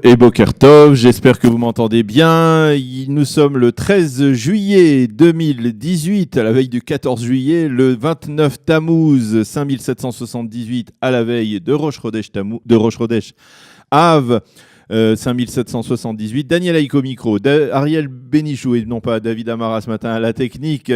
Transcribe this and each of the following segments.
Et Boker Tov, j'espère que vous m'entendez bien. Nous sommes le 13 juillet 2018, à la veille du 14 juillet, le 29 Tammuz 5778, à la veille de Rosh Chodesh Av 5778. Daniel Aïko micro, Ariel Bénichou et non pas David Amara ce matin à la technique.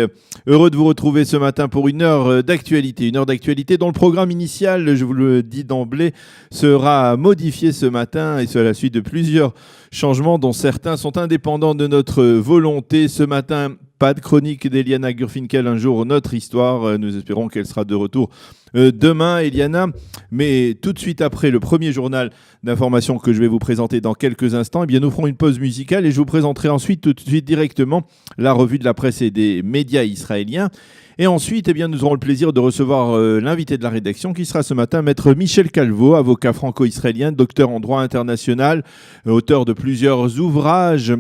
Heureux de vous retrouver ce matin pour une heure d'actualité dont le programme initial, je vous le dis d'emblée, sera modifié ce matin et c'est à la suite de plusieurs changements dont certains sont indépendants de notre volonté. Ce matin, pas de chronique d'Eliana Gurfinkel, un jour notre histoire. Nous espérons qu'elle sera de retour demain, Eliana. Mais tout de suite après le premier journal d'information que je vais vous présenter dans quelques instants, eh bien, nous ferons une pause musicale et je vous présenterai ensuite tout de suite directement la revue de la presse et des médias israéliens. Et ensuite, eh bien, nous aurons le plaisir de recevoir l'invité de la rédaction qui sera ce matin, maître Michel Calvo, avocat franco-israélien, docteur en droit international, auteur de plusieurs ouvrages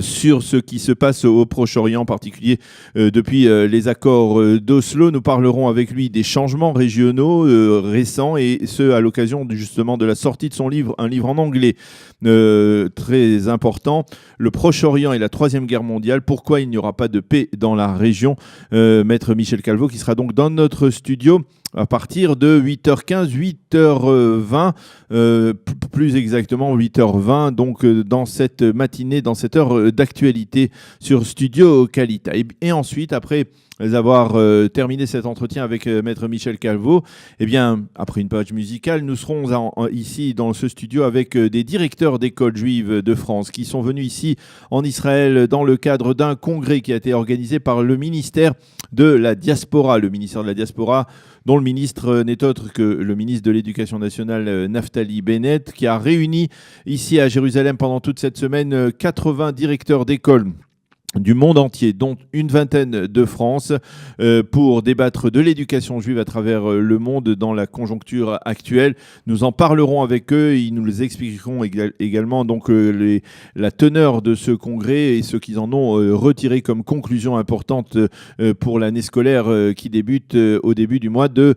sur ce qui se passe au Proche-Orient, en particulier depuis les accords d'Oslo. Nous parlerons avec lui des changements régionaux récents et ce à l'occasion justement de la sortie de son livre, un livre en anglais très important, Le Proche-Orient et la Troisième Guerre mondiale, pourquoi il n'y aura pas de paix dans la région. Maître Michel Calvo qui sera donc dans notre studio à partir de 8h15, 8h20, plus exactement 8h20, donc dans cette matinée, dans cette heure d'actualité sur Studio Kalita. Et ensuite, après avoir terminé cet entretien avec Maître Michel Calvo, eh bien, après une page musicale, nous serons ici dans ce studio avec des directeurs d'écoles juives de France qui sont venus ici en Israël dans le cadre d'un congrès qui a été organisé par le ministère de la Diaspora, dont le ministre n'est autre que le ministre de l'Éducation nationale, Naftali Bennett, qui a réuni ici à Jérusalem pendant toute cette semaine 80 directeurs d'école du monde entier, dont une vingtaine de France, pour débattre de l'éducation juive à travers le monde dans la conjoncture actuelle. Nous en parlerons avec eux, ils nous expliqueront également donc, la teneur de ce congrès et ce qu'ils en ont retiré comme conclusion importante pour l'année scolaire qui débute au début du mois de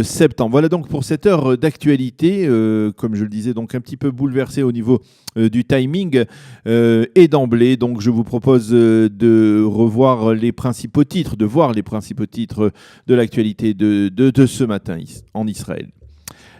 septembre. Voilà donc pour cette heure d'actualité, comme je le disais, donc un petit peu bouleversée au niveau du timing et d'emblée. Donc je vous propose de voir les principaux titres de l'actualité de ce matin en Israël.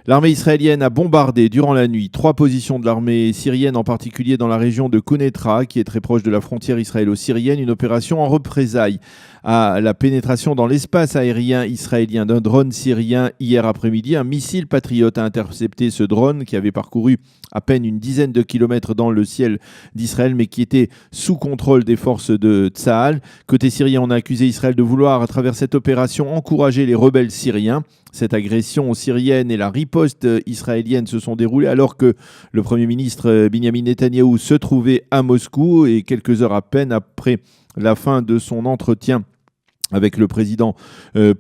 L'armée israélienne a bombardé durant la nuit 3 positions de l'armée syrienne, en particulier dans la région de Kounetra, qui est très proche de la frontière israélo-syrienne, une opération en représailles à la pénétration dans l'espace aérien israélien d'un drone syrien hier après-midi. Un missile patriote a intercepté ce drone qui avait parcouru à peine une dizaine de kilomètres dans le ciel d'Israël, mais qui était sous contrôle des forces de Tsahal. Côté syrien, on a accusé Israël de vouloir, à travers cette opération, encourager les rebelles syriens. Cette agression syrienne et la riposte israélienne se sont déroulées alors que le Premier ministre Binyamin Netanyahou se trouvait à Moscou et quelques heures à peine après la fin de son entretien avec le président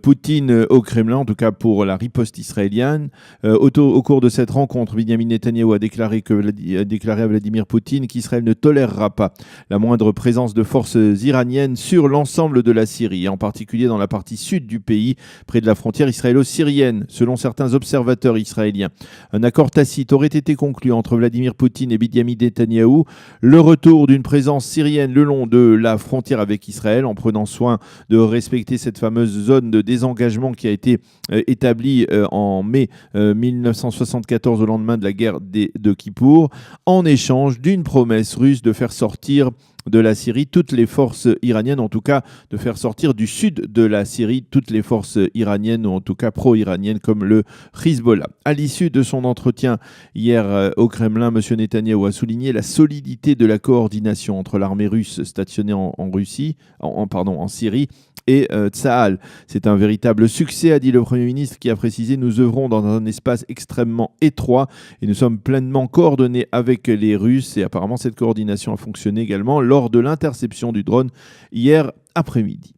Poutine au Kremlin, en tout cas pour la riposte israélienne. Au cours de cette rencontre, Binyamin Netanyahou a déclaré à Vladimir Poutine qu'Israël ne tolérera pas la moindre présence de forces iraniennes sur l'ensemble de la Syrie, et en particulier dans la partie sud du pays, près de la frontière israélo-syrienne. Selon certains observateurs israéliens, un accord tacite aurait été conclu entre Vladimir Poutine et Binyamin Netanyahou, le retour d'une présence syrienne le long de la frontière avec Israël, en prenant soin de respecter cette fameuse zone de désengagement qui a été établie en mai 1974 au lendemain de la guerre de Kippour, en échange d'une promesse russe de faire sortir de la Syrie toutes les forces iraniennes, en tout cas de faire sortir du sud de la Syrie toutes les forces iraniennes, ou en tout cas pro-iraniennes comme le Hezbollah. À l'issue de son entretien hier au Kremlin, M. Netanyahou a souligné la solidité de la coordination entre l'armée russe stationnée en Syrie et Tsahal. C'est un véritable succès, a dit le Premier ministre, qui a précisé: nous œuvrons dans un espace extrêmement étroit et nous sommes pleinement coordonnés avec les Russes. Et apparemment, cette coordination a fonctionné également lors de l'interception du drone hier après-midi.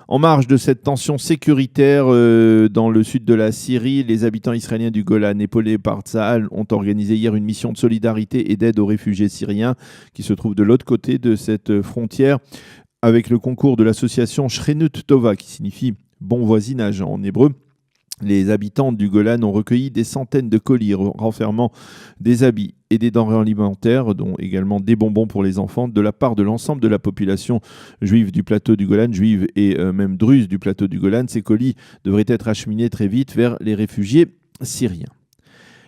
En marge de cette tension sécuritaire dans le sud de la Syrie, les habitants israéliens du Golan, épaulés par Tsahal, ont organisé hier une mission de solidarité et d'aide aux réfugiés syriens qui se trouvent de l'autre côté de cette frontière, avec le concours de l'association Shrenut Tova, qui signifie bon voisinage en hébreu. Les habitants du Golan ont recueilli des centaines de colis renfermant des habits et des denrées alimentaires, dont également des bonbons pour les enfants, de la part de l'ensemble de la population juive du plateau du Golan, juive et même druze du plateau du Golan. Ces colis devraient être acheminés très vite vers les réfugiés syriens.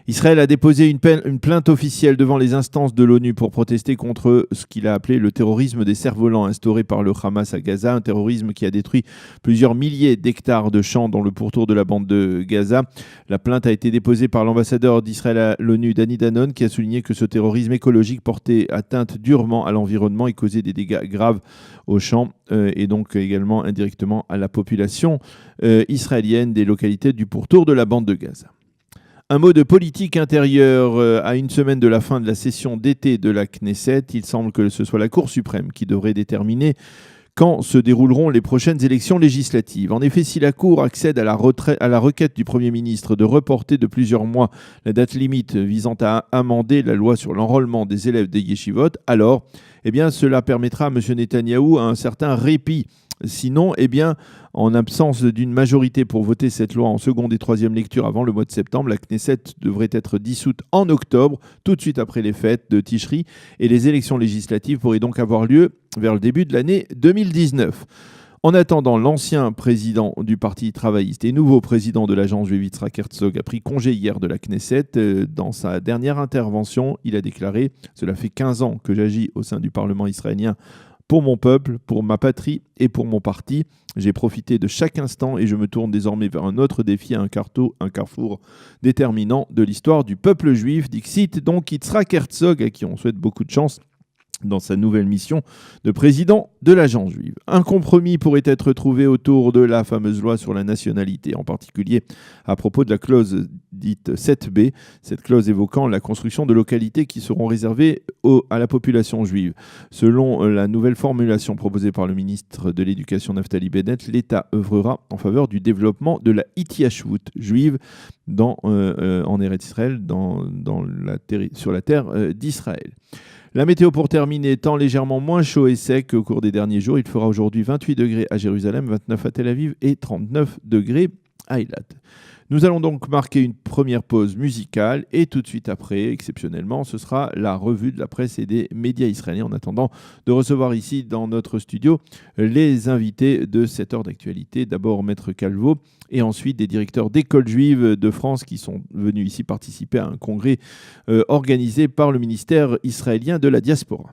Israël a déposé une plainte officielle devant les instances de l'ONU pour protester contre ce qu'il a appelé le terrorisme des cerfs-volants instauré par le Hamas à Gaza, un terrorisme qui a détruit plusieurs milliers d'hectares de champs dans le pourtour de la bande de Gaza. La plainte a été déposée par l'ambassadeur d'Israël à l'ONU, Danny Danon, qui a souligné que ce terrorisme écologique portait atteinte durement à l'environnement et causait des dégâts graves aux champs et donc également indirectement à la population israélienne des localités du pourtour de la bande de Gaza. Un mot de politique intérieure à une semaine de la fin de la session d'été de la Knesset. Il semble que ce soit la Cour suprême qui devrait déterminer quand se dérouleront les prochaines élections législatives. En effet, si la Cour accède à la requête du Premier ministre de reporter de plusieurs mois la date limite visant à amender la loi sur l'enrôlement des élèves des yeshivot, alors cela permettra à M. Netanyahou un certain répit. Sinon, en absence d'une majorité pour voter cette loi en seconde et troisième lecture avant le mois de septembre, la Knesset devrait être dissoute en octobre, tout de suite après les fêtes de Tishri, et les élections législatives pourraient donc avoir lieu vers le début de l'année 2019. En attendant, l'ancien président du Parti travailliste et nouveau président de l'agence juive Yitzhak Herzog a pris congé hier de la Knesset. Dans sa dernière intervention, il a déclaré « Cela fait 15 ans que j'agis au sein du Parlement israélien pour mon peuple, pour ma patrie et pour mon parti. J'ai profité de chaque instant et je me tourne désormais vers un autre défi, un carrefour déterminant de l'histoire du peuple juif. » Dixit donc Yitzhak Herzog, à qui on souhaite beaucoup de chance dans sa nouvelle mission de président de l'agence juive. Un compromis pourrait être trouvé autour de la fameuse loi sur la nationalité, en particulier à propos de la clause dite 7b, cette clause évoquant la construction de localités qui seront réservées à la population juive. Selon la nouvelle formulation proposée par le ministre de l'Éducation Naftali Bennett, l'État œuvrera en faveur du développement de la Hitiyashvut juive en Eretz Israël, sur la terre d'Israël. La météo pour terminer étant légèrement moins chaud et sec au cours des derniers jours. Il fera aujourd'hui 28 degrés à Jérusalem, 29 à Tel Aviv et 39 degrés à Eilat. Nous allons donc marquer une première pause musicale et tout de suite après, exceptionnellement, ce sera la revue de la presse et des médias israéliens en attendant de recevoir ici dans notre studio les invités de cette heure d'actualité. D'abord Maître Calvo et ensuite des directeurs d'écoles juives de France qui sont venus ici participer à un congrès organisé par le ministère israélien de la diaspora.